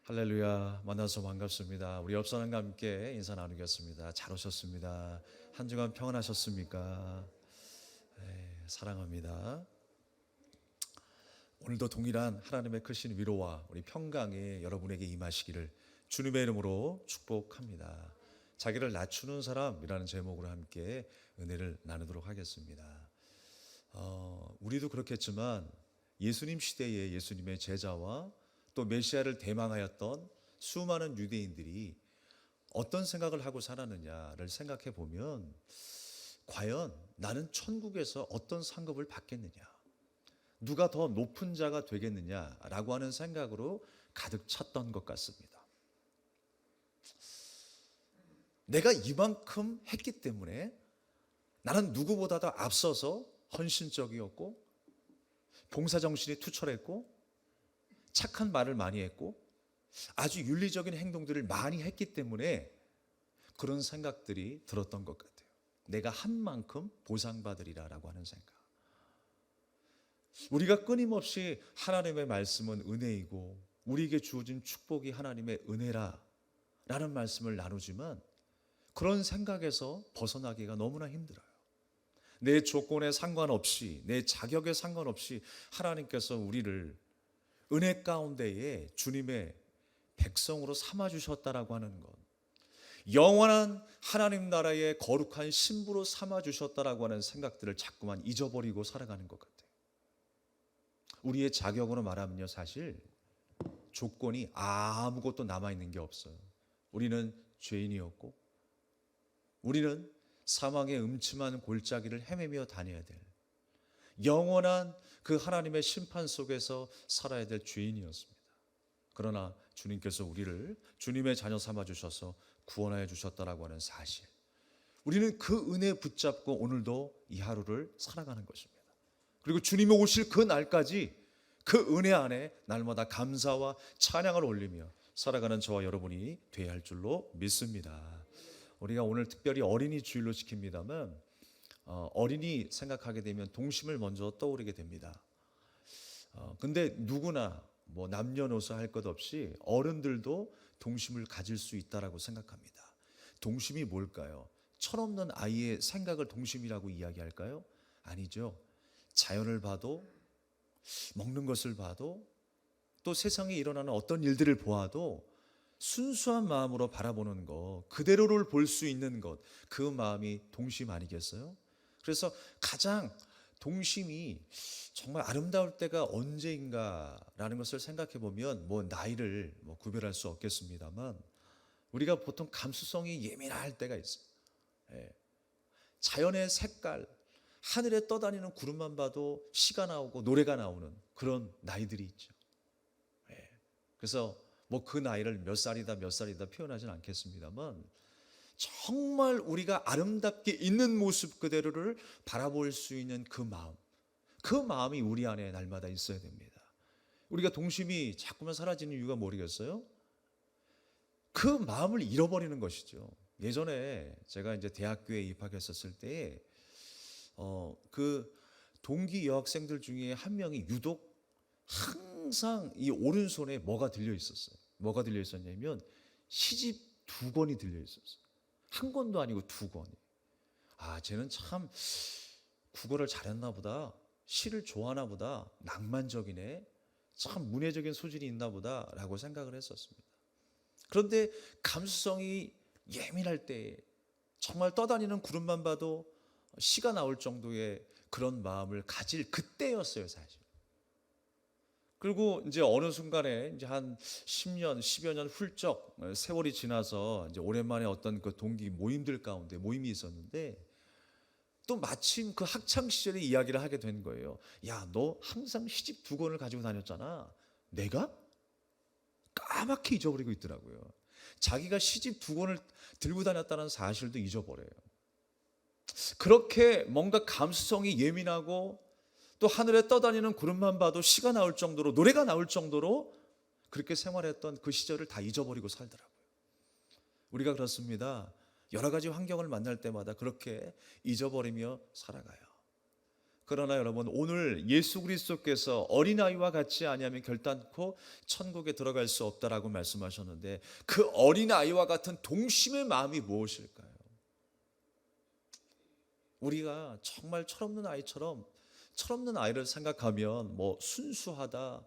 할렐루야, 만나서 반갑습니다. 우리 옆 사람과 함께 인사 나누겠습니다. 잘 오셨습니다. 한 주간 평안하셨습니까? 네, 사랑합니다. 오늘도 동일한 하나님의 크신 위로와 우리 평강이 여러분에게 임하시기를 주님의 이름으로 축복합니다. 자기를 낮추는 사람이라는 제목으로 함께 은혜를 나누도록 하겠습니다. 우리도 그렇겠지만 예수님 시대에 예수님의 제자와 또 메시아를 대망하였던 수많은 유대인들이 어떤 생각을 하고 살았느냐를 생각해 보면 과연 나는 천국에서 어떤 상급을 받겠느냐, 누가 더 높은 자가 되겠느냐라고 하는 생각으로 가득 찼던 것 같습니다. 내가 이만큼 했기 때문에 나는 누구보다도 앞서서 헌신적이었고 봉사정신이 투철했고 착한 말을 많이 했고 아주 윤리적인 행동들을 많이 했기 때문에 그런 생각들이 들었던 것 같아요. 내가 한 만큼 보상받으리라라고 하는 생각. 우리가 끊임없이 하나님의 말씀은 은혜이고 우리에게 주어진 축복이 하나님의 은혜라라는 말씀을 나누지만 그런 생각에서 벗어나기가 너무나 힘들어요. 내 조건에 상관없이, 내 자격에 상관없이 하나님께서 우리를 은혜 가운데에 주님의 백성으로 삼아주셨다라고 하는 것, 영원한 하나님 나라의 거룩한 신부로 삼아주셨다라고 하는 생각들을 자꾸만 잊어버리고 살아가는 것 같아요. 우리의 자격으로 말하면요, 사실 조건이 아무것도 남아있는 게 없어요. 우리는 죄인이었고 우리는 사망의 음침한 골짜기를 헤매며 다녀야 될 영원한 그 하나님의 심판 속에서 살아야 될 죄인이었습니다. 그러나 주님께서 우리를 주님의 자녀 삼아 주셔서 구원하여 주셨다라고 하는 사실, 우리는 그 은혜 붙잡고 오늘도 이 하루를 살아가는 것입니다. 그리고 주님이 오실 그 날까지 그 은혜 안에 날마다 감사와 찬양을 올리며 살아가는 저와 여러분이 되어야 할 줄로 믿습니다. 우리가 오늘 특별히 어린이 주일로 지킵니다만 어린이 생각하게 되면 동심을 먼저 떠오르게 됩니다. 근데 누구나 뭐 남녀노소 할 것 없이 어른들도 동심을 가질 수 있다라고 생각합니다. 동심이 뭘까요? 철없는 아이의 생각을 동심이라고 이야기할까요? 아니죠. 자연을 봐도, 먹는 것을 봐도, 또 세상에 일어나는 어떤 일들을 보아도 순수한 마음으로 바라보는 것, 그대로를 볼 수 있는 것, 그 마음이 동심 아니겠어요? 그래서 가장 동심이 정말 아름다울 때가 언제인가라는 것을 생각해 보면 뭐 나이를 구별할 수 없겠습니다만 우리가 보통 감수성이 예민할 때가 있어요. 예. 자연의 색깔, 하늘에 떠다니는 구름만 봐도 시가 나오고 노래가 나오는 그런 나이들이 있죠. 예. 그래서 뭐 그 나이를 몇 살이다 표현하지는 않겠습니다만 정말 우리가 아름답게 있는 모습 그대로를 바라볼 수 있는 그 마음, 그 마음이 우리 안에 날마다 있어야 됩니다. 우리가 동심이 자꾸만 사라지는 이유가 모르겠어요? 그 마음을 잃어버리는 것이죠. 예전에 제가 이제 대학교에 입학했었을 때 그 동기 여학생들 중에 한 명이 유독 항상 이 오른손에 뭐가 들려 있었어요. 뭐가 들려 있었냐면 시집 2권이 들려 있었어요. 한 권도 아니고 2권이. 쟤는 참 국어를 잘했나 보다, 시를 좋아하나 보다, 낭만적이네, 참 문해적인 소질이 있나 보다라고 생각을 했었습니다. 그런데 감수성이 예민할 때 정말 떠다니는 구름만 봐도 시가 나올 정도의 그런 마음을 가질 그때였어요, 사실. 그리고 이제 어느 순간에 이제 한 10년, 10여 년 훌쩍 세월이 지나서 이제 오랜만에 어떤 그 동기 모임들 가운데 모임이 있었는데 또 마침 그 학창 시절의 이야기를 하게 된 거예요. 야, 너 항상 시집 2권을 가지고 다녔잖아. 내가? 까맣게 잊어버리고 있더라고요. 자기가 시집 2권을 들고 다녔다는 사실도 잊어버려요. 그렇게 뭔가 감수성이 예민하고 또 하늘에 떠다니는 구름만 봐도 시가 나올 정도로, 노래가 나올 정도로 그렇게 생활했던 그 시절을 다 잊어버리고 살더라고요. 우리가 그렇습니다. 여러 가지 환경을 만날 때마다 그렇게 잊어버리며 살아가요. 그러나 여러분, 오늘 예수 그리스도께서 어린아이와 같지 아니하면 결단코 천국에 들어갈 수 없다라고 말씀하셨는데, 그 어린아이와 같은 동심의 마음이 무엇일까요? 우리가 정말 철없는 아이처럼, 철없는 아이를 생각하면 뭐 순수하다,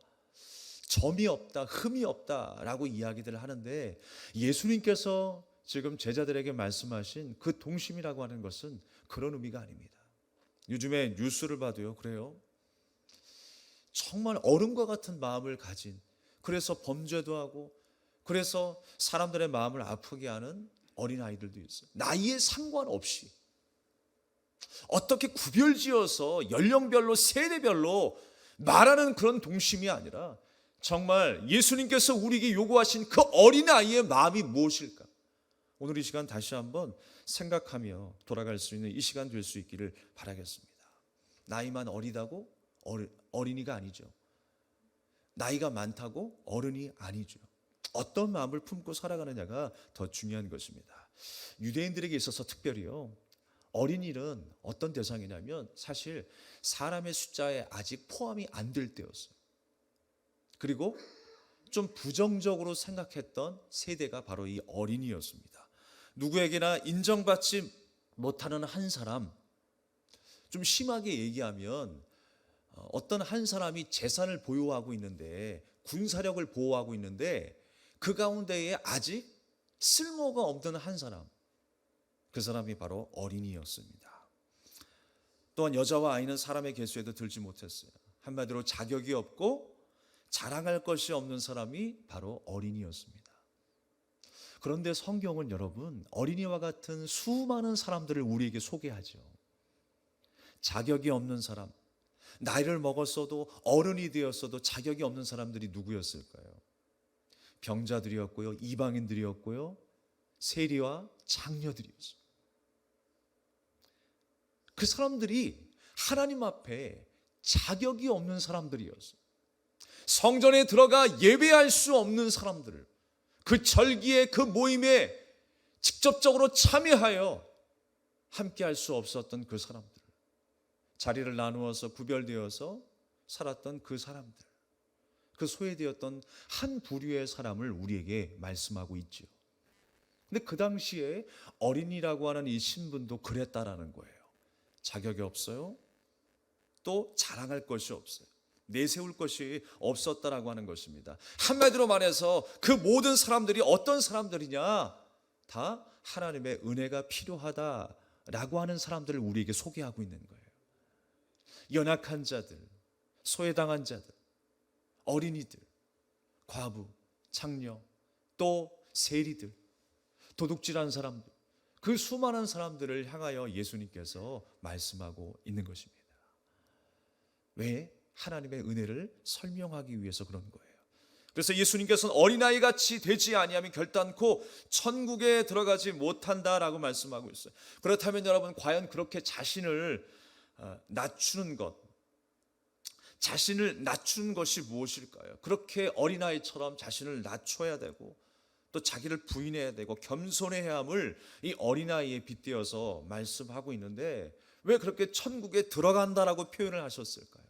점이 없다, 흠이 없다라고 이야기들을 하는데, 예수님께서 지금 제자들에게 말씀하신 그 동심이라고 하는 것은 그런 의미가 아닙니다. 요즘에 뉴스를 봐도요, 그래요. 정말 어른과 같은 마음을 가진, 그래서 범죄도 하고, 그래서 사람들의 마음을 아프게 하는 어린아이들도 있어요. 나이에 상관없이 어떻게 구별지어서 연령별로, 세대별로 말하는 그런 동심이 아니라, 정말 예수님께서 우리에게 요구하신 그 어린아이의 마음이 무엇일까? 오늘 이 시간 다시 한번 생각하며 돌아갈 수 있는 이 시간 될 수 있기를 바라겠습니다. 나이만 어리다고 어린이가 아니죠. 나이가 많다고 어른이 아니죠. 어떤 마음을 품고 살아가느냐가 더 중요한 것입니다. 유대인들에게 있어서 특별히요, 어린이는 어떤 대상이냐면 사실 사람의 숫자에 아직 포함이 안 될 때였어요. 그리고 좀 부정적으로 생각했던 세대가 바로 이 어린이였습니다. 누구에게나 인정받지 못하는 한 사람, 좀 심하게 얘기하면 어떤 한 사람이 재산을 보유하고 있는데, 군사력을 보호하고 있는데, 그 가운데에 아직 쓸모가 없는 한 사람, 그 사람이 바로 어린이였습니다. 또한 여자와 아이는 사람의 계수에도 들지 못했어요. 한마디로 자격이 없고 자랑할 것이 없는 사람이 바로 어린이였습니다. 그런데 성경은 여러분, 어린이와 같은 수많은 사람들을 우리에게 소개하죠. 자격이 없는 사람, 나이를 먹었어도 어른이 되었어도 자격이 없는 사람들이 누구였을까요? 병자들이었고요, 이방인들이었고요, 세리와 장녀들이었어요. 그 사람들이 하나님 앞에 자격이 없는 사람들이었어요. 성전에 들어가 예배할 수 없는 사람들을, 그 절기에, 그 모임에 직접적으로 참여하여 함께 할 수 없었던 그 사람들, 자리를 나누어서 구별되어서 살았던 그 사람들, 그 소외되었던 한 부류의 사람을 우리에게 말씀하고 있죠. 근데 그 당시에 어린이라고 하는 이 신분도 그랬다라는 거예요. 자격이 없어요. 또 자랑할 것이 없어요. 내세울 것이 없었다라고 하는 것입니다. 한마디로 말해서 그 모든 사람들이 어떤 사람들이냐? 다 하나님의 은혜가 필요하다라고 하는 사람들을 우리에게 소개하고 있는 거예요. 연약한 자들, 소외당한 자들, 어린이들, 과부, 장녀, 또 세리들, 도둑질한 사람들, 그 수많은 사람들을 향하여 예수님께서 말씀하고 있는 것입니다. 왜? 하나님의 은혜를 설명하기 위해서 그런 거예요. 그래서 예수님께서는 어린아이 같이 되지 아니하면 결단코 천국에 들어가지 못한다라고 말씀하고 있어요. 그렇다면 여러분, 과연 그렇게 자신을 낮추는 것, 자신을 낮추는 것이 무엇일까요? 그렇게 어린아이처럼 자신을 낮춰야 되고 또 자기를 부인해야 되고 겸손해야 함을 이 어린아이에 빗대어서 말씀하고 있는데, 왜 그렇게 천국에 들어간다라고 표현을 하셨을까요?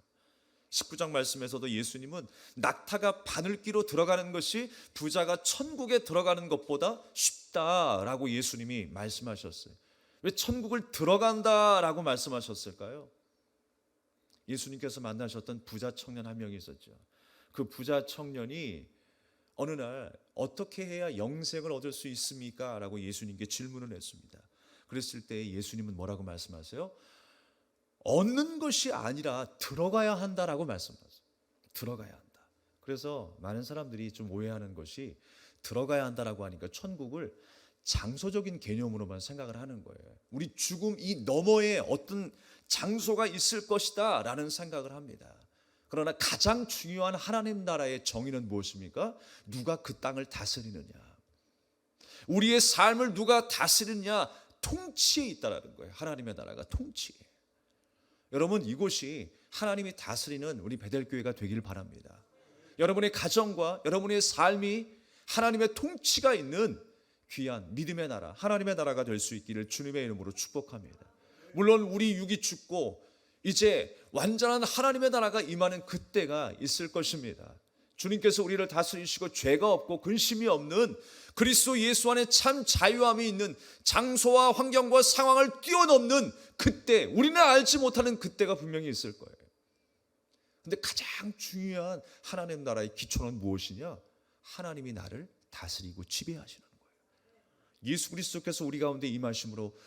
19장 말씀에서도 예수님은 낙타가 바늘기로 들어가는 것이 부자가 천국에 들어가는 것보다 쉽다라고 예수님이 말씀하셨어요. 왜 천국을 들어간다라고 말씀하셨을까요? 예수님께서 만나셨던 부자 청년 한 명이 있었죠. 그 부자 청년이 어느 날 어떻게 해야 영생을 얻을 수 있습니까? 라고 예수님께 질문을 했습니다. 그랬을 때 예수님은 뭐라고 말씀하세요? 얻는 것이 아니라 들어가야 한다라고 말씀하세요. 들어가야 한다. 그래서 많은 사람들이 좀 오해하는 것이, 들어가야 한다라고 하니까 천국을 장소적인 개념으로만 생각을 하는 거예요. 우리 죽음 이 너머에 어떤 장소가 있을 것이다 라는 생각을 합니다. 그러나 가장 중요한 하나님 나라의 정의는 무엇입니까? 누가 그 땅을 다스리느냐, 우리의 삶을 누가 다스리느냐, 통치에 있다라는 거예요. 하나님의 나라가 통치에. 여러분, 이곳이 하나님이 다스리는 우리 베델교회가 되길 바랍니다. 여러분의 가정과 여러분의 삶이 하나님의 통치가 있는 귀한 믿음의 나라, 하나님의 나라가 될 수 있기를 주님의 이름으로 축복합니다. 물론 우리 육이 죽고 이제 완전한 하나님의 나라가 임하는 그때가 있을 것입니다. 주님께서 우리를 다스리시고 죄가 없고 근심이 없는 그리스도 예수 안에 참 자유함이 있는 장소와 환경과 상황을 뛰어넘는 그때, 우리는 알지 못하는 그때가 분명히 있을 거예요. 근데 가장 중요한 하나님 나라의 기초는 무엇이냐? 하나님이 나를 다스리고 지배하시는 거예요. 예수 그리스도께서 우리 가운데 임하심으로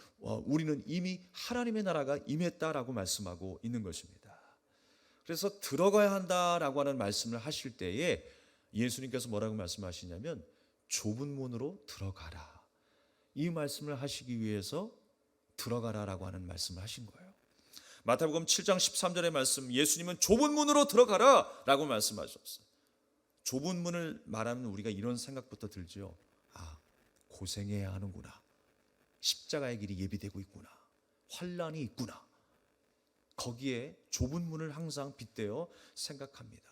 우리는 이미 하나님의 나라가 임했다라고 말씀하고 있는 것입니다. 그래서 들어가야 한다라고 하는 말씀을 하실 때에 예수님께서 뭐라고 말씀하시냐면 좁은 문으로 들어가라. 이 말씀을 하시기 위해서 들어가라라고 하는 말씀을 하신 거예요. 마태복음 7장 13절의 말씀, 예수님은 좁은 문으로 들어가라라고 말씀하셨어요. 좁은 문을 말하면 우리가 이런 생각부터 들죠. 아, 고생해야 하는구나. 십자가의 길이 예비되고 있구나. 환난이 있구나. 거기에 좁은 문을 항상 빗대어 생각합니다.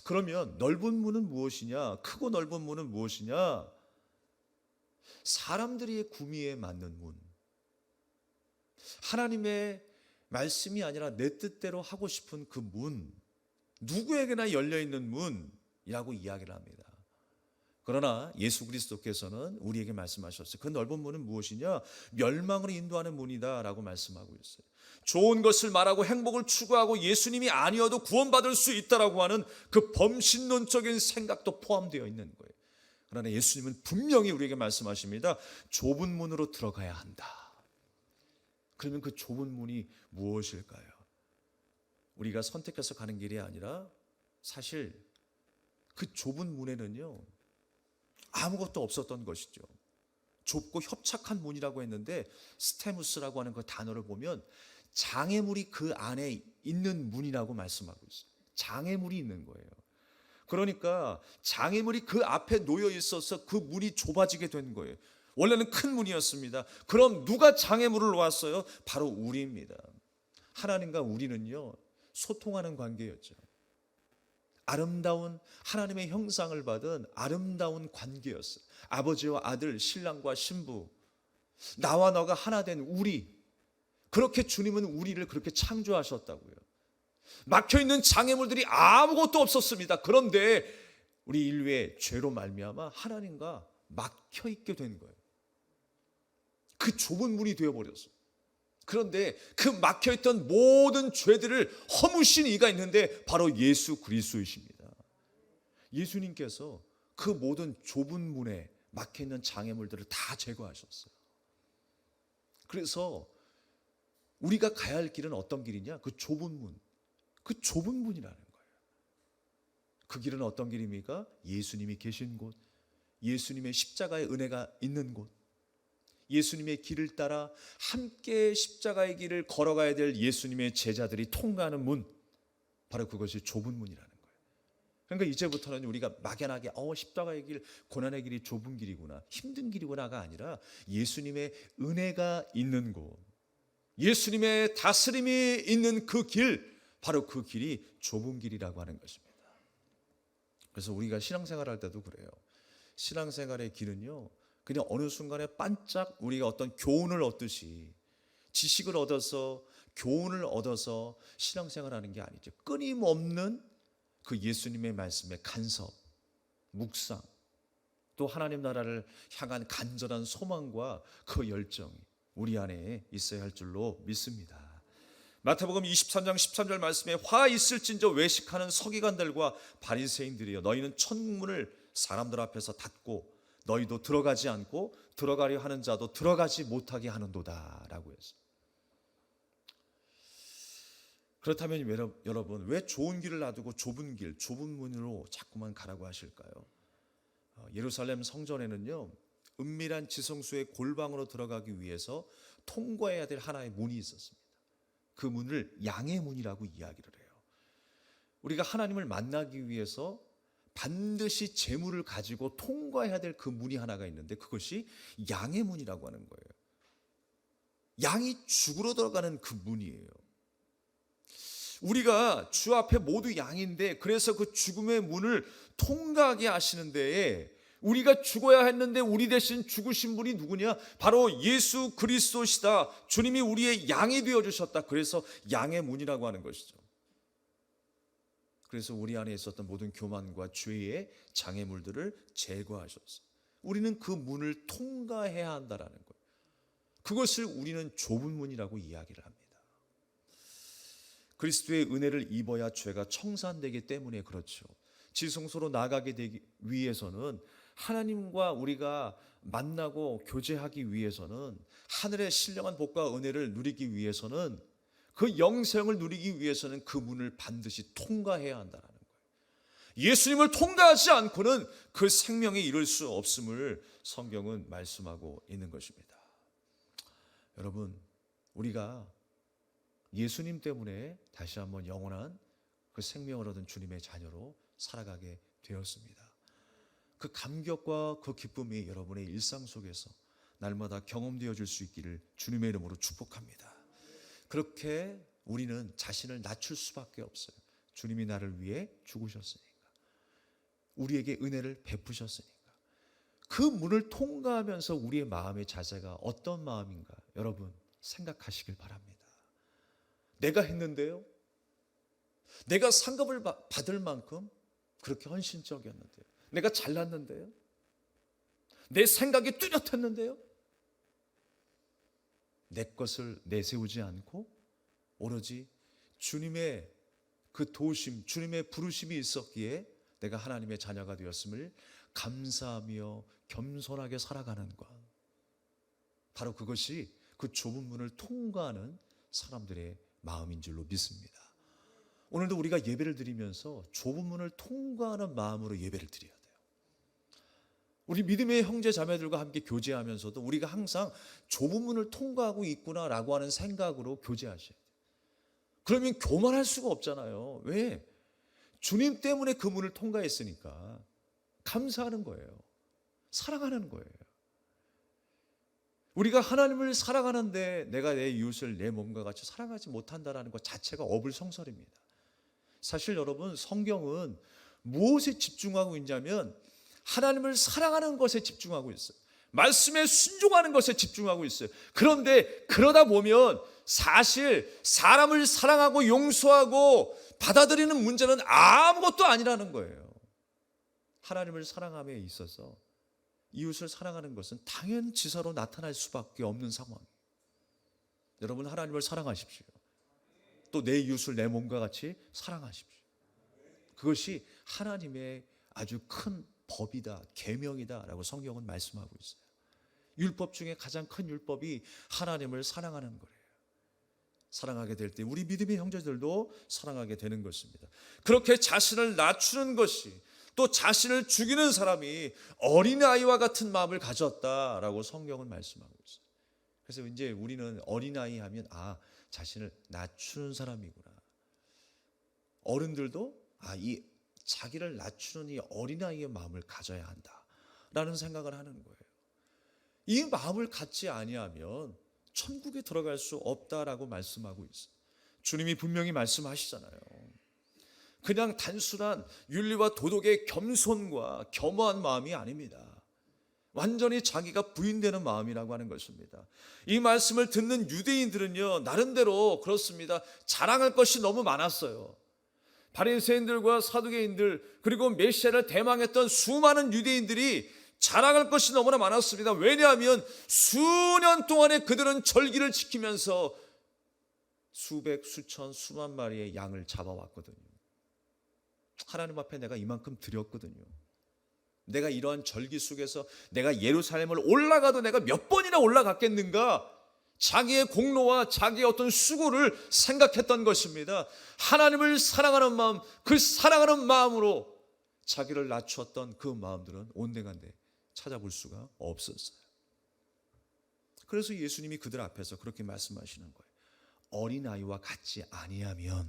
그러면 넓은 문은 무엇이냐? 크고 넓은 문은 무엇이냐? 사람들의 구미에 맞는 문. 하나님의 말씀이 아니라 내 뜻대로 하고 싶은 그 문, 누구에게나 열려있는 문이라고 이야기를 합니다. 그러나 예수 그리스도께서는 우리에게 말씀하셨어요. 그 넓은 문은 무엇이냐? 멸망으로 인도하는 문이다 라고 말씀하고 있어요. 좋은 것을 말하고 행복을 추구하고 예수님이 아니어도 구원받을 수 있다라고 하는 그 범신론적인 생각도 포함되어 있는 거예요. 그러나 예수님은 분명히 우리에게 말씀하십니다. 좁은 문으로 들어가야 한다. 그러면 그 좁은 문이 무엇일까요? 우리가 선택해서 가는 길이 아니라 사실 그 좁은 문에는요, 아무것도 없었던 것이죠. 좁고 협착한 문이라고 했는데 스테무스라고 하는 그 단어를 보면 장애물이 그 안에 있는 문이라고 말씀하고 있어요. 장애물이 있는 거예요. 그러니까 장애물이 그 앞에 놓여 있어서 그 문이 좁아지게 된 거예요. 원래는 큰 문이었습니다. 그럼 누가 장애물을 놓았어요? 바로 우리입니다. 하나님과 우리는요, 소통하는 관계였죠. 아름다운 하나님의 형상을 받은 아름다운 관계였어요. 아버지와 아들, 신랑과 신부, 나와 너가 하나 된 우리, 그렇게 주님은 우리를 그렇게 창조하셨다고요. 막혀있는 장애물들이 아무것도 없었습니다. 그런데 우리 인류의 죄로 말미암아 하나님과 막혀있게 된 거예요. 그 좁은 문이 되어버렸어요. 그런데 그 막혀있던 모든 죄들을 허무신 이가 있는데 바로 예수 그리스도이십니다. 예수님께서 그 모든 좁은 문에 막혀있는 장애물들을 다 제거하셨어요. 그래서 우리가 가야 할 길은 어떤 길이냐? 그 좁은 문, 그 좁은 문이라는 거예요. 그 길은 어떤 길입니까? 예수님이 계신 곳, 예수님의 십자가의 은혜가 있는 곳, 예수님의 길을 따라 함께 십자가의 길을 걸어가야 될 예수님의 제자들이 통과하는 문, 바로 그것이 좁은 문이라는 거예요. 그러니까 이제부터는 우리가 막연하게 십자가의 길, 고난의 길이 좁은 길이구나, 힘든 길이구나가 아니라 예수님의 은혜가 있는 곳, 예수님의 다스림이 있는 그 길, 바로 그 길이 좁은 길이라고 하는 것입니다. 그래서 우리가 신앙생활할 때도 그래요. 신앙생활의 길은요, 그냥 어느 순간에 반짝 우리가 어떤 교훈을 얻듯이 지식을 얻어서 교훈을 얻어서 신앙생활하는 게 아니죠. 끊임없는 그 예수님의 말씀의 간섭, 묵상, 또 하나님 나라를 향한 간절한 소망과 그 열정이 우리 안에 있어야 할 줄로 믿습니다. 마태복음 23장 13절 말씀에 화 있을진저 외식하는 서기관들과 바리새인들이여, 너희는 천문을 사람들 앞에서 닫고 너희도 들어가지 않고 들어가려 하는 자도 들어가지 못하게 하는도다 라고 했어요. 그렇다면 여러분, 왜 좋은 길을 놔두고 좁은 길, 좁은 문으로 자꾸만 가라고 하실까요? 예루살렘 성전에는요, 은밀한 지성소의 골방으로 들어가기 위해서 통과해야 될 하나의 문이 있었습니다. 그 문을 양의 문이라고 이야기를 해요. 우리가 하나님을 만나기 위해서 반드시 재물을 가지고 통과해야 될 그 문이 하나가 있는데 그것이 양의 문이라고 하는 거예요. 양이 죽으러 들어가는 그 문이에요. 우리가 주 앞에 모두 양인데, 그래서 그 죽음의 문을 통과하게 하시는 데에 우리가 죽어야 했는데 우리 대신 죽으신 분이 누구냐? 바로 예수 그리스도시다. 주님이 우리의 양이 되어주셨다. 그래서 양의 문이라고 하는 것이죠. 그래서 우리 안에 있었던 모든 교만과 죄의 장애물들을 제거하셨어요. 우리는 그 문을 통과해야 한다라는 거예요. 그것을 우리는 좁은 문이라고 이야기를 합니다. 그리스도의 은혜를 입어야 죄가 청산되기 때문에 그렇죠. 지성소로 나가게 되기 위해서는, 하나님과 우리가 만나고 교제하기 위해서는, 하늘의 신령한 복과 은혜를 누리기 위해서는, 그 영생을 누리기 위해서는 그 문을 반드시 통과해야 한다는 거예요. 예수님을 통과하지 않고는 그 생명에 이를 수 없음을 성경은 말씀하고 있는 것입니다. 여러분, 우리가 예수님 때문에 다시 한번 영원한 그 생명을 얻은 주님의 자녀로 살아가게 되었습니다. 그 감격과 그 기쁨이 여러분의 일상 속에서 날마다 경험되어질 수 있기를 주님의 이름으로 축복합니다. 그렇게 우리는 자신을 낮출 수밖에 없어요. 주님이 나를 위해 죽으셨으니까, 우리에게 은혜를 베푸셨으니까. 그 문을 통과하면서 우리의 마음의 자세가 어떤 마음인가 여러분 생각하시길 바랍니다. 내가 했는데요, 내가 상급을 받을 만큼 그렇게 헌신적이었는데요, 내가 잘났는데요, 내 생각이 뚜렷했는데요, 내 것을 내세우지 않고 오로지 주님의 그 도우심, 주님의 부르심이 있었기에 내가 하나님의 자녀가 되었음을 감사하며 겸손하게 살아가는 것, 바로 그것이 그 좁은 문을 통과하는 사람들의 마음인 줄로 믿습니다. 오늘도 우리가 예배를 드리면서 좁은 문을 통과하는 마음으로 예배를 드려야 돼요. 우리 믿음의 형제 자매들과 함께 교제하면서도 우리가 항상 좁은 문을 통과하고 있구나라고 하는 생각으로 교제하셔야 돼요. 그러면 교만할 수가 없잖아요. 왜? 주님 때문에 그 문을 통과했으니까 감사하는 거예요. 사랑하는 거예요. 우리가 하나님을 사랑하는데 내가 내 이웃을 내 몸과 같이 사랑하지 못한다는 것 자체가 어불성설입니다. 사실 여러분, 성경은 무엇에 집중하고 있냐면 하나님을 사랑하는 것에 집중하고 있어요. 말씀에 순종하는 것에 집중하고 있어요. 그런데 그러다 보면 사실 사람을 사랑하고 용서하고 받아들이는 문제는 아무것도 아니라는 거예요. 하나님을 사랑함에 있어서 이웃을 사랑하는 것은 당연지사로 나타날 수밖에 없는 상황. 여러분, 하나님을 사랑하십시오. 또 내 이웃을 내 몸과 같이 사랑하십시오. 그것이 하나님의 아주 큰 법이다, 계명이다라고 성경은 말씀하고 있어요. 율법 중에 가장 큰 율법이 하나님을 사랑하는 거예요. 사랑하게 될 때 우리 믿음의 형제들도 사랑하게 되는 것입니다. 그렇게 자신을 낮추는 것이, 또 자신을 죽이는 사람이 어린아이와 같은 마음을 가졌다라고 성경은 말씀하고 있어요. 그래서 이제 우리는 어린아이 하면 자신을 낮추는 사람이구나. 어른들도 이 자기를 낮추는 이 어린아이의 마음을 가져야 한다라는 생각을 하는 거예요. 이 마음을 갖지 아니하면 천국에 들어갈 수 없다라고 말씀하고 있어요. 주님이 분명히 말씀하시잖아요. 그냥 단순한 윤리와 도덕의 겸손과 겸허한 마음이 아닙니다. 완전히 자기가 부인되는 마음이라고 하는 것입니다. 이 말씀을 듣는 유대인들은요, 나름대로 그렇습니다. 자랑할 것이 너무 많았어요. 바리새인들과 사두개인들, 그리고 메시아를 대망했던 수많은 유대인들이 자랑할 것이 너무나 많았습니다. 왜냐하면 수년 동안에 그들은 절기를 지키면서 수백, 수천, 수만 마리의 양을 잡아왔거든요. 하나님 앞에 내가 이만큼 드렸거든요. 내가 이러한 절기 속에서 내가 예루살렘을 올라가도 내가 몇 번이나 올라갔겠는가? 자기의 공로와 자기의 어떤 수고를 생각했던 것입니다. 하나님을 사랑하는 마음, 그 사랑하는 마음으로 자기를 낮추었던 그 마음들은 온데간데 찾아볼 수가 없었어요. 그래서 예수님이 그들 앞에서 그렇게 말씀하시는 거예요. 어린아이와 같지 아니하면,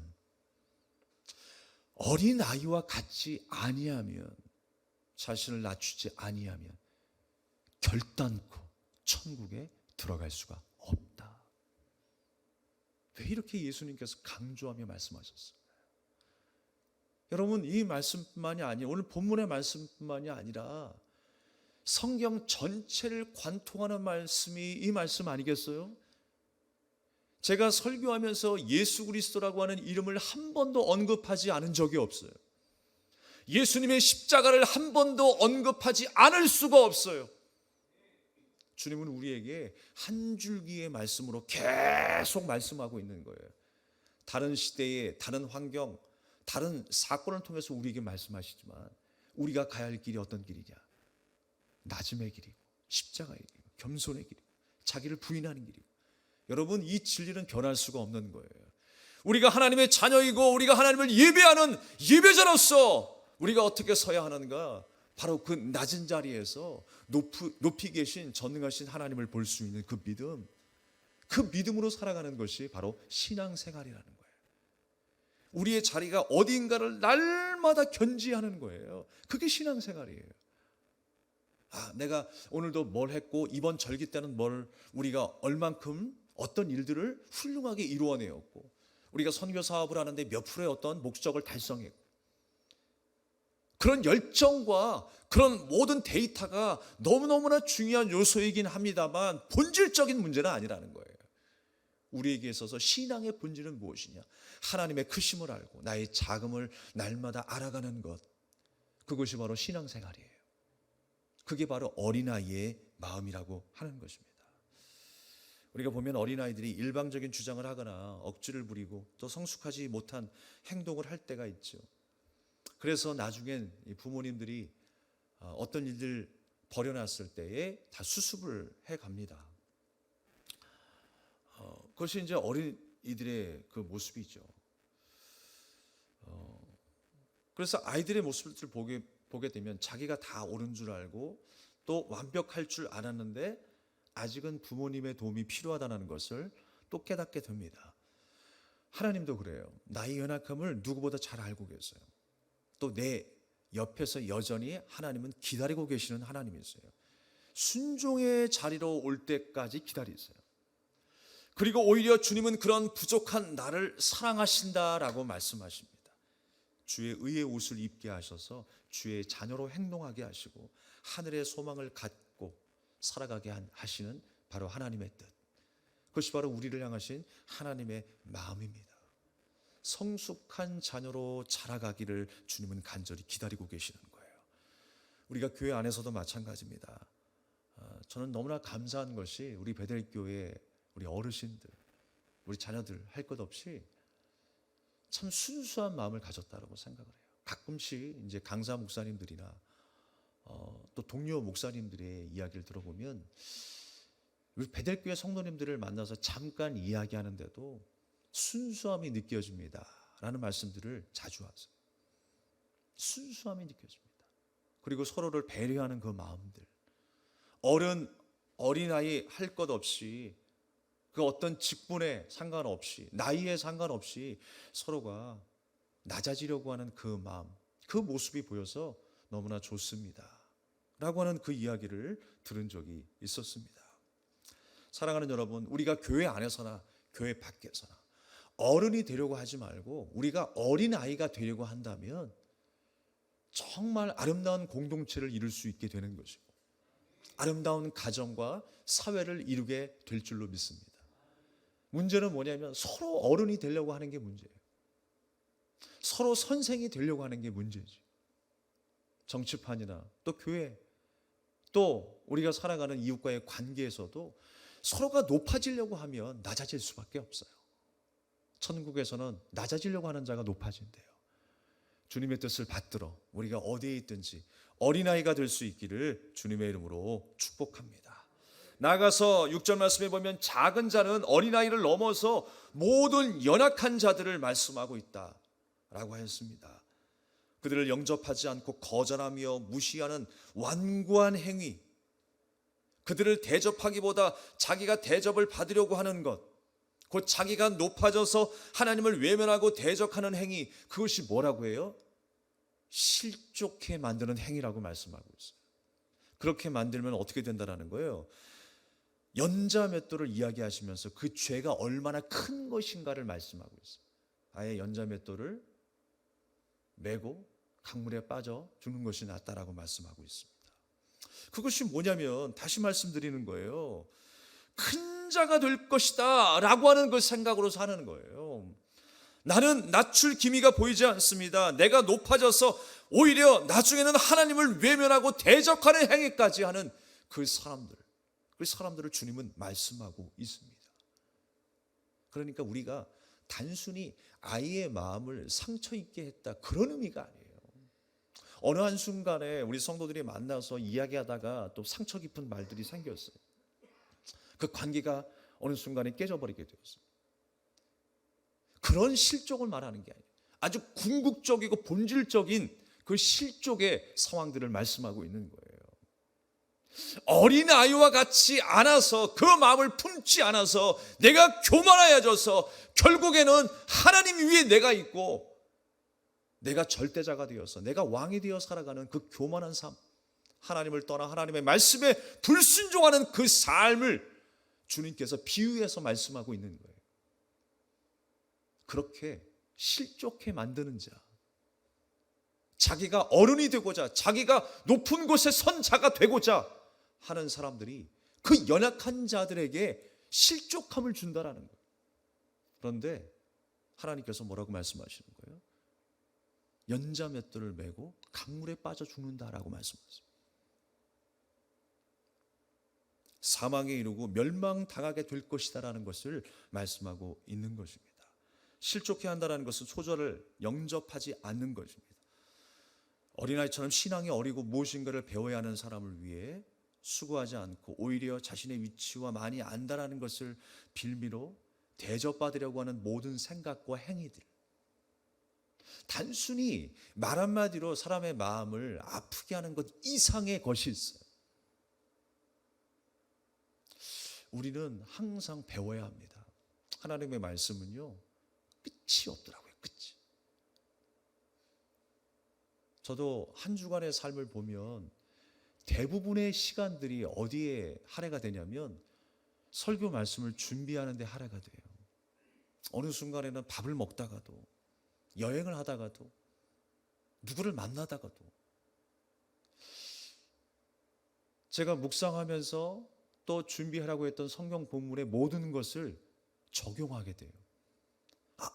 어린아이와 같지 아니하면, 자신을 낮추지 아니하면 결단코 천국에 들어갈 수가 없다. 왜 이렇게 예수님께서 강조하며 말씀하셨어요? 여러분, 이 말씀뿐만이 아니라, 오늘 본문의 말씀뿐만이 아니라 성경 전체를 관통하는 말씀이 이 말씀 아니겠어요? 제가 설교하면서 예수 그리스도라고 하는 이름을 한 번도 언급하지 않은 적이 없어요. 예수님의 십자가를 한 번도 언급하지 않을 수가 없어요. 주님은 우리에게 한 줄기의 말씀으로 계속 말씀하고 있는 거예요. 다른 시대에 다른 환경, 다른 사건을 통해서 우리에게 말씀하시지만 우리가 가야 할 길이 어떤 길이냐? 낮음의 길이고 십자가의 길이고 겸손의 길이고 자기를 부인하는 길이고, 여러분 이 진리는 변할 수가 없는 거예요. 우리가 하나님의 자녀이고 우리가 하나님을 예배하는 예배자로서 우리가 어떻게 서야 하는가? 바로 그 낮은 자리에서 높이 계신 전능하신 하나님을 볼 수 있는 그 믿음, 그 믿음으로 살아가는 것이 바로 신앙생활이라는 거예요. 우리의 자리가 어딘가를 날마다 견지하는 거예요. 그게 신앙생활이에요. 내가 오늘도 뭘 했고 이번 절기 때는 우리가 얼만큼 어떤 일들을 훌륭하게 이루어내었고, 우리가 선교 사업을 하는데 몇 프로의 어떤 목적을 달성했고, 그런 열정과 그런 모든 데이터가 너무너무나 중요한 요소이긴 합니다만 본질적인 문제는 아니라는 거예요. 우리에게 있어서 신앙의 본질은 무엇이냐? 하나님의 크심을 알고 나의 작음을 날마다 알아가는 것, 그것이 바로 신앙생활이에요. 그게 바로 어린아이의 마음이라고 하는 것입니다. 우리가 보면 어린아이들이 일방적인 주장을 하거나 억지를 부리고 또 성숙하지 못한 행동을 할 때가 있죠. 그래서 나중엔 부모님들이 어떤 일들 버려놨을 때에 다 수습을 해갑니다. 그것이 이제 어린이들의 그 모습이죠. 그래서 아이들의 모습을 보게 되면 자기가 다 옳은 줄 알고 또 완벽할 줄 알았는데 아직은 부모님의 도움이 필요하다는 것을 또 깨닫게 됩니다. 하나님도 그래요. 나의 연약함을 누구보다 잘 알고 계세요. 또 내 옆에서 여전히 하나님은 기다리고 계시는 하나님이세요. 순종의 자리로 올 때까지 기다리세요. 그리고 오히려 주님은 그런 부족한 나를 사랑하신다라고 말씀하십니다. 주의 의의 옷을 입게 하셔서 주의 자녀로 행동하게 하시고 하늘의 소망을 갖고 살아가게 하시는 바로 하나님의 뜻, 그것이 바로 우리를 향하신 하나님의 마음입니다. 성숙한 자녀로 자라가기를 주님은 간절히 기다리고 계시는 거예요. 우리가 교회 안에서도 마찬가지입니다. 저는 너무나 감사한 것이 우리 베델교회 우리 어르신들, 우리 자녀들 할 것 없이 참 순수한 마음을 가졌다고 생각을 해요. 가끔씩 이제 강사 목사님들이나 또 동료 목사님들의 이야기를 들어보면 우리 베델교회 성도님들을 만나서 잠깐 이야기하는데도 순수함이 느껴집니다 라는 말씀들을 자주 하세요. 순수함이 느껴집니다. 그리고 서로를 배려하는 그 마음들, 어린아이 할 것 없이 그 어떤 직분에 상관없이 나이에 상관없이 서로가 낮아지려고 하는 그 마음, 그 모습이 보여서 너무나 좋습니다 라고 하는 그 이야기를 들은 적이 있었습니다. 사랑하는 여러분, 우리가 교회 안에서나 교회 밖에서나 어른이 되려고 하지 말고 우리가 어린아이가 되려고 한다면 정말 아름다운 공동체를 이룰 수 있게 되는 것이고 아름다운 가정과 사회를 이루게 될 줄로 믿습니다. 문제는 뭐냐면 서로 어른이 되려고 하는 게 문제예요. 서로 선생이 되려고 하는 게 문제지. 정치판이나 또 교회, 또 우리가 살아가는 이웃과의 관계에서도 서로가 높아지려고 하면 낮아질 수밖에 없어요. 천국에서는 낮아지려고 하는 자가 높아진대요. 주님의 뜻을 받들어 우리가 어디에 있든지 어린아이가 될 수 있기를 주님의 이름으로 축복합니다. 나아가서 6절 말씀에 보면 작은 자는 어린아이를 넘어서 모든 연약한 자들을 말씀하고 있다라고 하였습니다. 그들을 영접하지 않고 거절하며 무시하는 완고한 행위, 그들을 대접하기보다 자기가 대접을 받으려고 하는 것, 곧 자기가 높아져서 하나님을 외면하고 대적하는 행위, 그것이 뭐라고 해요? 실족해 만드는 행위라고 말씀하고 있어요. 그렇게 만들면 어떻게 된다는 거예요? 연자맷돌을 이야기하시면서 그 죄가 얼마나 큰 것인가를 말씀하고 있어요. 아예 연자맷돌을 메고 강물에 빠져 죽는 것이 낫다라고 말씀하고 있습니다. 그것이 뭐냐면 다시 말씀드리는 거예요. 큰 자가 될 것이다 라고 하는 그 생각으로 사는 거예요. 나는 낮출 기미가 보이지 않습니다. 내가 높아져서 오히려 나중에는 하나님을 외면하고 대적하는 행위까지 하는 그 사람들을 주님은 말씀하고 있습니다. 그러니까 우리가 단순히 아이의 마음을 상처 입게 했다, 그런 의미가 아니에요. 어느 한순간에 우리 성도들이 만나서 이야기하다가 또 상처 깊은 말들이 생겼어요. 그 관계가 어느 순간에 깨져버리게 되었어요. 그런 실족을 말하는 게 아니에요. 아주 궁극적이고 본질적인 그 실족의 상황들을 말씀하고 있는 거예요. 어린아이와 같이 안아서 그 마음을 품지 않아서 내가 교만하여져서 결국에는 하나님 위에 내가 있고 내가 절대자가 되어서 내가 왕이 되어 살아가는 그 교만한 삶, 하나님을 떠나 하나님의 말씀에 불순종하는 그 삶을 주님께서 비유해서 말씀하고 있는 거예요. 그렇게 실족해 만드는 자, 자기가 어른이 되고자, 자기가 높은 곳에 선 자가 되고자 하는 사람들이 그 연약한 자들에게 실족함을 준다라는 거예요. 그런데 하나님께서 뭐라고 말씀하시는 거예요? 연자맷돌을 메고 강물에 빠져 죽는다라고 말씀하세요. 사망에 이르고 멸망당하게 될 것이다라는 것을 말씀하고 있는 것입니다. 실족해야 한다는 것은 소절을 영접하지 않는 것입니다. 어린아이처럼 신앙이 어리고 무엇인가를 배워야 하는 사람을 위해 수고하지 않고 오히려 자신의 위치와 많이 안다라는 것을 빌미로 대접받으려고 하는 모든 생각과 행위들, 단순히 말 한마디로 사람의 마음을 아프게 하는 것 이상의 것이 있어요. 우리는 항상 배워야 합니다. 하나님의 말씀은요, 끝이 없더라고요. 끝이. 저도 한 주간의 삶을 보면 대부분의 시간들이 어디에 할애가 되냐면 설교 말씀을 준비하는 데 할애가 돼요. 어느 순간에는 밥을 먹다가도, 여행을 하다가도, 누구를 만나다가도, 제가 묵상하면서 또 준비하라고 했던 성경 본문의 모든 것을 적용하게 돼요.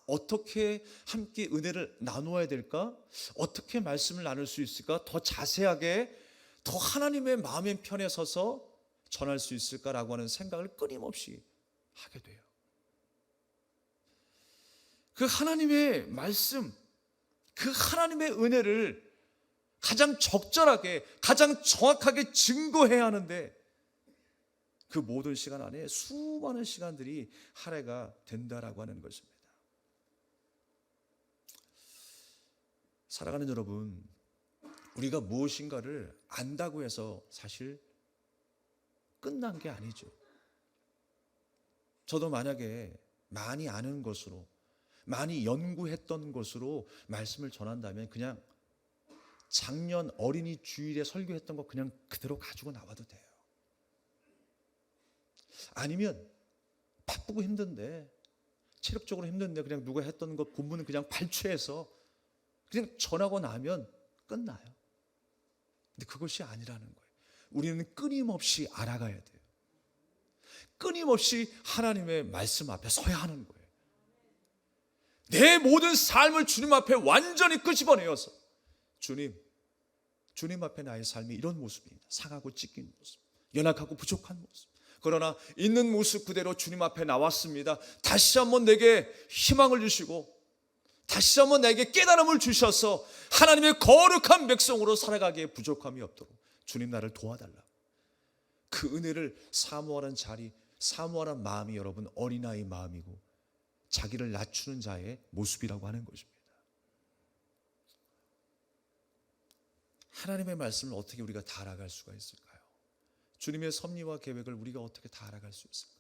어떻게 함께 은혜를 나누어야 될까? 어떻게 말씀을 나눌 수 있을까? 더 자세하게, 더 하나님의 마음의 편에 서서 전할 수 있을까라고 하는 생각을 끊임없이 하게 돼요. 그 하나님의 말씀, 그 하나님의 은혜를 가장 적절하게, 가장 정확하게 증거해야 하는데 그 모든 시간 안에 수많은 시간들이 할애가 된다라고 하는 것입니다. 사랑하는 여러분, 우리가 무엇인가를 안다고 해서 사실 끝난 게 아니죠. 저도 만약에 많이 아는 것으로, 많이 연구했던 것으로 말씀을 전한다면 그냥 작년 어린이 주일에 설교했던 거 그냥 그대로 가지고 나와도 돼요. 아니면 바쁘고 힘든데, 체력적으로 힘든데 그냥 누가 했던 것 본문은 그냥 발췌해서 그냥 전하고 나면 끝나요. 근데 그것이 아니라는 거예요. 우리는 끊임없이 알아가야 돼요. 끊임없이 하나님의 말씀 앞에 서야 하는 거예요. 내 모든 삶을 주님 앞에 완전히 끄집어내어서 주님 앞에 나의 삶이 이런 모습입니다. 상하고 찢긴 모습, 연약하고 부족한 모습. 그러나 있는 모습 그대로 주님 앞에 나왔습니다. 다시 한번 내게 희망을 주시고 다시 한번 내게 깨달음을 주셔서 하나님의 거룩한 백성으로 살아가기에 부족함이 없도록 주님 나를 도와달라. 그 은혜를 사모하는 자리, 사모하는 마음이 여러분 어린아이 마음이고 자기를 낮추는 자의 모습이라고 하는 것입니다. 하나님의 말씀을 어떻게 우리가 다 알아갈 수가 있을까요? 주님의 섭리와 계획을 우리가 어떻게 다 알아갈 수 있을까요?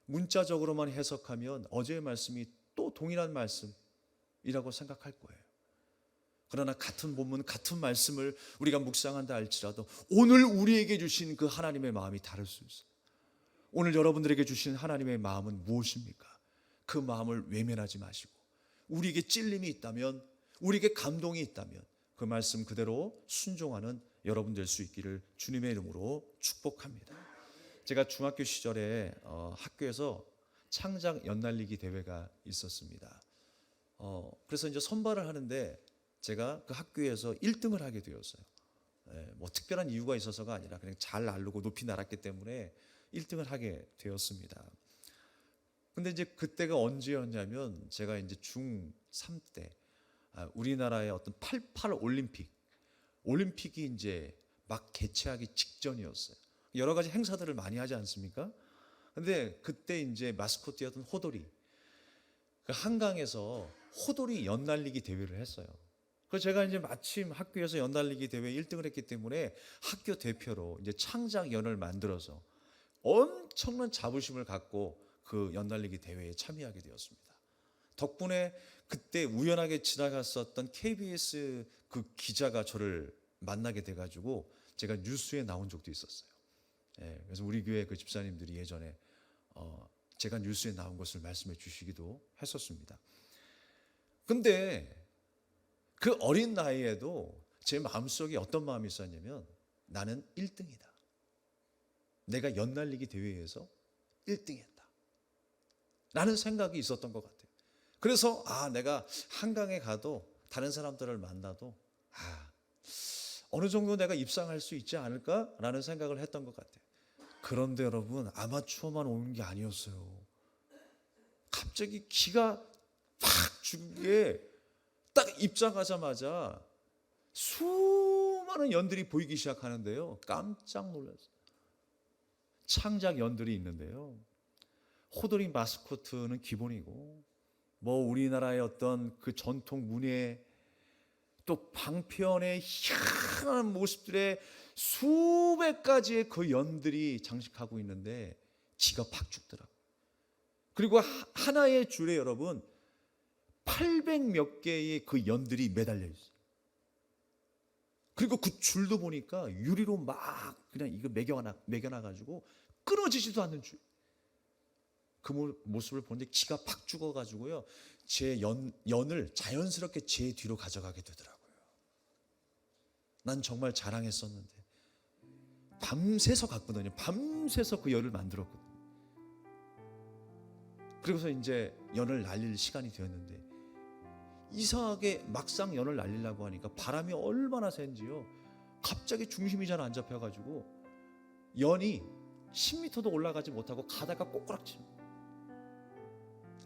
문자적으로만 해석하면 어제의 말씀이 또 동일한 말씀이라고 생각할 거예요. 그러나 같은 본문, 같은 말씀을 우리가 묵상한다 할지라도 오늘 우리에게 주신 그 하나님의 마음이 다를 수 있어요. 오늘 여러분들에게 주신 하나님의 마음은 무엇입니까? 그 마음을 외면하지 마시고 우리에게 찔림이 있다면, 우리에게 감동이 있다면 그 말씀 그대로 순종하는 여러분 될 수 있기를 주님의 이름으로 축복합니다. 제가 중학교 시절에 학교에서 창작 연날리기 대회가 있었습니다. 그래서 이제 선발을 하는데 제가 그 학교에서 1등을 하게 되었어요. 뭐 특별한 이유가 있어서가 아니라 그냥 잘 나르고 높이 날았기 때문에 1등을 하게 되었습니다. 근데 이제 그때가 언제였냐면 제가 이제 중3 때 우리나라의 어떤 88 올림픽이 이제 막 개최하기 직전이었어요. 여러 가지 행사들을 많이 하지 않습니까? 근데 그때 이제 마스코트였던 호돌이 그 한강에서 호돌이 연날리기 대회를 했어요. 그래서 제가 이제 마침 학교에서 연날리기 대회 1등을 했기 때문에 학교 대표로 이제 창작연을 만들어서 엄청난 자부심을 갖고 그 연날리기 대회에 참여하게 되었습니다. 덕분에 그때 우연하게 지나갔었던 KBS 그 기자가 저를 만나게 돼가지고 제가 뉴스에 나온 적도 있었어요. 그래서 우리 교회 그 집사님들이 예전에 제가 뉴스에 나온 것을 말씀해 주시기도 했었습니다. 근데 그 어린 나이에도 제 마음속에 어떤 마음이 있었냐면 나는 1등이다. 내가 연날리기 대회에서 1등했다. 라는 생각이 있었던 것 같아요. 그래서 내가 한강에 가도 다른 사람들을 만나도 어느 정도 내가 입상할 수 있지 않을까라는 생각을 했던 것 같아요. 그런데 여러분 아마추어만 오는 게 아니었어요. 갑자기 기가 팍 죽게 딱 입장하자마자 수많은 연들이 보이기 시작하는데요. 깜짝 놀랐어요. 창작 연들이 있는데요. 호돌이 마스코트는 기본이고 뭐 우리나라의 어떤 그 전통 문예 또 방편의 희한한 모습들의 수백 가지의 그 연들이 장식하고 있는데 기가 팍 죽더라고요. 그리고 하나의 줄에 여러분 800 몇 개의 그 연들이 매달려 있어요. 그리고 그 줄도 보니까 유리로 막 그냥 이거 매겨놔 가지고 끊어지지도 않는 줄. 그 모습을 보는데 기가 팍 죽어가지고요. 제 연을 자연스럽게 제 뒤로 가져가게 되더라고요. 난 정말 자랑했었는데 밤새서 갔거든요. 밤새서 그 연을 만들었거든요. 그래서 이제 연을 날릴 시간이 되었는데 이상하게 막상 연을 날리려고 하니까 바람이 얼마나 센지요. 갑자기 중심이 잘 안 잡혀가지고 연이 10m도 올라가지 못하고 가다가 꼬꾸락칩니다.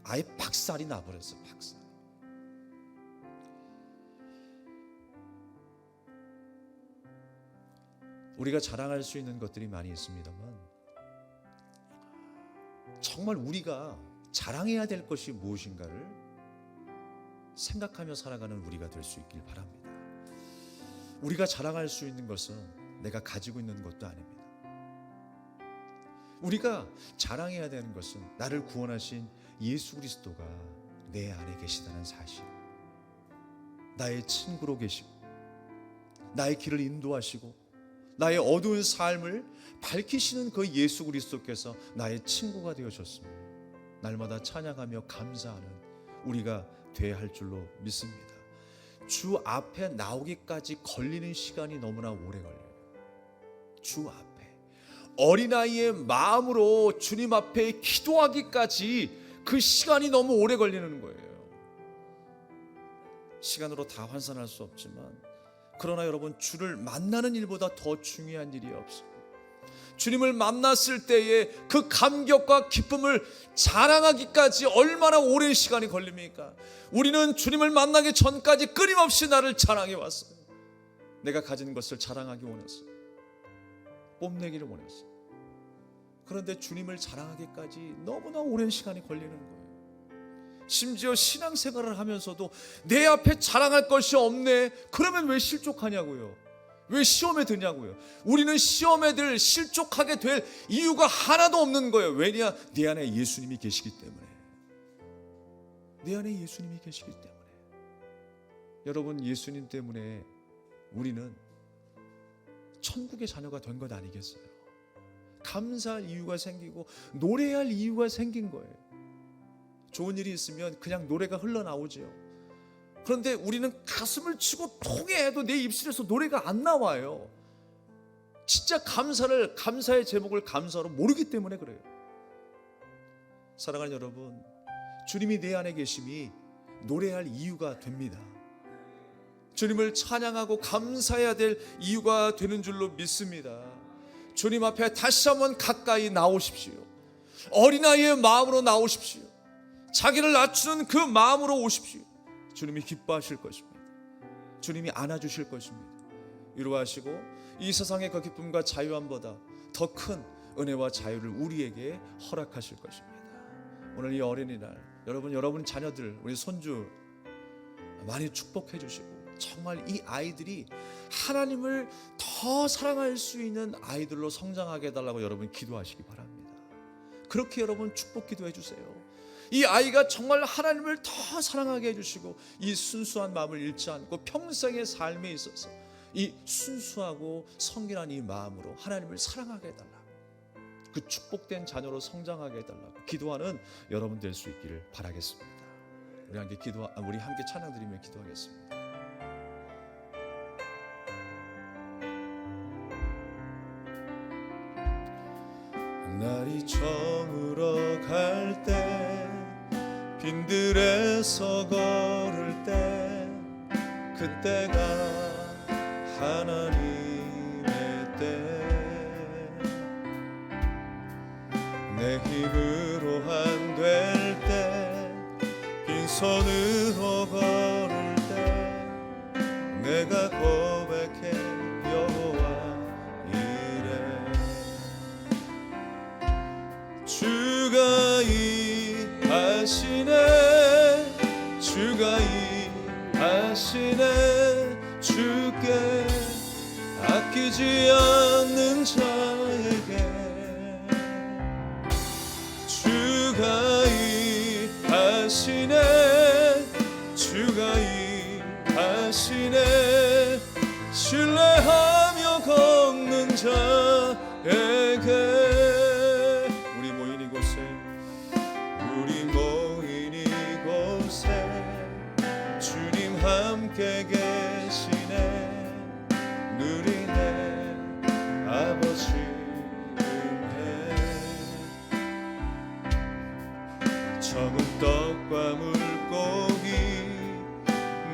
아예 박살이 나버렸어요. 박살. 우리가 자랑할 수 있는 것들이 많이 있습니다만 정말 우리가 자랑해야 될 것이 무엇인가를 생각하며 살아가는 우리가 될 수 있길 바랍니다. 우리가 자랑할 수 있는 것은 내가 가지고 있는 것도 아닙니다. 우리가 자랑해야 되는 것은 나를 구원하신 예수 그리스도가 내 안에 계시다는 사실, 나의 친구로 계시고 나의 길을 인도하시고 나의 어두운 삶을 밝히시는 그 예수 그리스도께서 나의 친구가 되어줬습니다. 날마다 찬양하며 감사하는 우리가 돼야 할 줄로 믿습니다. 주 앞에 나오기까지 걸리는 시간이 너무나 오래 걸려요. 주 앞에 어린아이의 마음으로 주님 앞에 기도하기까지 그 시간이 너무 오래 걸리는 거예요. 시간으로 다 환산할 수 없지만 그러나 여러분 주를 만나는 일보다 더 중요한 일이 없어요. 주님을 만났을 때의 그 감격과 기쁨을 자랑하기까지 얼마나 오랜 시간이 걸립니까? 우리는 주님을 만나기 전까지 끊임없이 나를 자랑해 왔어요. 내가 가진 것을 자랑하기 원했어요. 뽐내기를 원했어요. 그런데 주님을 자랑하기까지 너무나 오랜 시간이 걸리는 거예요. 심지어 신앙생활을 하면서도 내 앞에 자랑할 것이 없네. 그러면 왜 실족하냐고요. 왜 시험에 드냐고요. 우리는 시험에 들 실족하게 될 이유가 하나도 없는 거예요. 왜냐? 내 안에 예수님이 계시기 때문에. 내 안에 예수님이 계시기 때문에. 여러분, 예수님 때문에 우리는 천국의 자녀가 된 것 아니겠어요? 감사할 이유가 생기고 노래할 이유가 생긴 거예요. 좋은 일이 있으면 그냥 노래가 흘러나오죠. 그런데 우리는 가슴을 치고 통해도 내 입술에서 노래가 안 나와요. 진짜 감사의 제목을 감사로 모르기 때문에 그래요. 사랑하는 여러분, 주님이 내 안에 계심이 노래할 이유가 됩니다. 주님을 찬양하고 감사해야 될 이유가 되는 줄로 믿습니다. 주님 앞에 다시 한번 가까이 나오십시오. 어린아이의 마음으로 나오십시오. 자기를 낮추는 그 마음으로 오십시오. 주님이 기뻐하실 것입니다. 주님이 안아주실 것입니다. 위로하시고 이 세상의 그 기쁨과 자유함보다 더 큰 은혜와 자유를 우리에게 허락하실 것입니다. 오늘 이 어린이날 여러분 자녀들, 우리 손주 많이 축복해 주시고 정말 이 아이들이 하나님을 더 사랑할 수 있는 아이들로 성장하게 해달라고 여러분 기도하시기 바랍니다. 그렇게 여러분 축복 기도해 주세요. 이 아이가 정말 하나님을 더 사랑하게 해주시고 이 순수한 마음을 잃지 않고 평생의 삶에 있어서 이 순수하고 성실한 이 마음으로 하나님을 사랑하게 해달라고, 그 축복된 자녀로 성장하게 해달라고 기도하는 여러분 될 수 있기를 바라겠습니다. 우리 함께 찬양 드리며 기도하겠습니다. 날이 저물어 갈 때, 빈들에서 걸을 때, 그때가 하나님의 때, 내 힘으로 안 될 때, 빈손으로 걸을 때, 내가 고백해 여호와 이래. 주가 일하시네, 주가 일하시네, 주께 아끼지 않는 자에게 주가 일하시네, 주가 일하시네, 신뢰하며 걷는 자에게. 함께 계시네, 누리네 아버지 은혜. 적은 떡과 물고기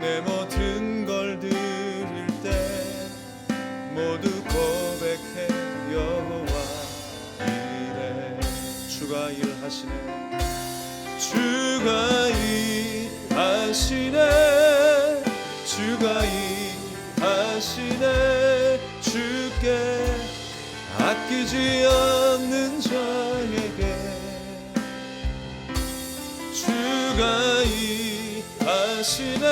내 모든 걸 드릴 때 모두 고백해 여호와 이래. 주가 일하시네, 주가 일하시네, 주가 일하시네, 주께 아끼지 않는 자에게 주가 일하시네,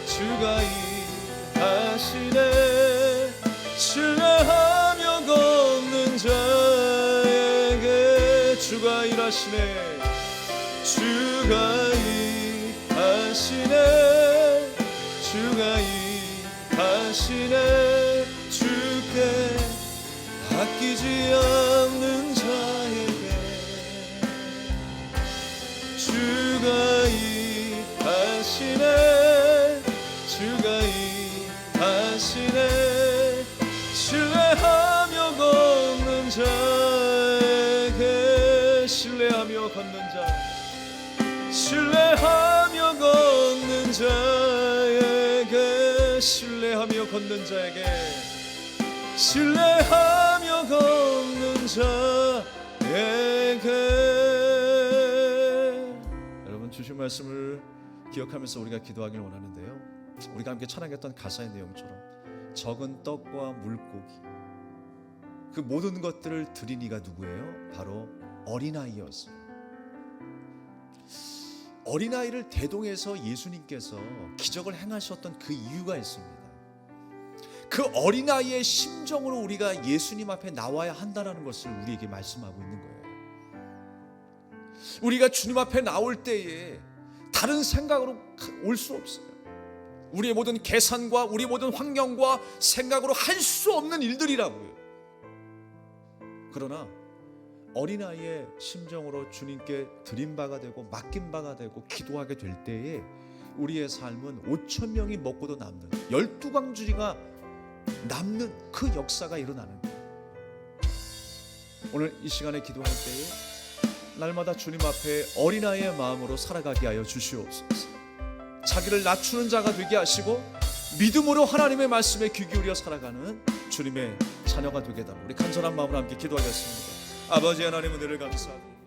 주가 일하시네, 신뢰하며 걷는 자에게 주가 일하시네, 주가 일하시네, 주가 일하시네, 주께 아끼지 않는 자에게 주가 일하시네, 주가 일하시네, 신뢰하며 걷는 자에게 신뢰하며 걷는 자, 신뢰하며 걷는 자에게, 신뢰하며 걷는 자에게, 신뢰하며 걷는 자에게. 여러분 주신 말씀을 기억하면서 우리가 기도하기를 원하는데요, 우리가 함께 찬양했던 가사의 내용처럼 적은 떡과 물고기, 그 모든 것들을 드린 이가 누구예요? 바로 어린아이였어요. 어린아이를 대동해서 예수님께서 기적을 행하셨던 그 이유가 있습니다. 그 어린아이의 심정으로 우리가 예수님 앞에 나와야 한다는 것을 우리에게 말씀하고 있는 거예요. 우리가 주님 앞에 나올 때에 다른 생각으로 올 수 없어요. 우리의 모든 계산과 우리의 모든 환경과 생각으로 할 수 없는 일들이라고요. 그러나 어린아이의 심정으로 주님께 드린 바가 되고 맡긴 바가 되고 기도하게 될 때에 우리의 삶은 5,000명이 먹고도 남는 12광주리가 남는 그 역사가 일어나는 거예요. 오늘 이 시간에 기도할 때에 날마다 주님 앞에 어린아이의 마음으로 살아가게 하여 주시옵소서. 자기를 낮추는 자가 되게 하시고 믿음으로 하나님의 말씀에 귀 기울여 살아가는 주님의 자녀가 되게 달라고 우리 간절한 마음으로 함께 기도하겠습니다. 아버지 하나님, 은혜를 감사합니다.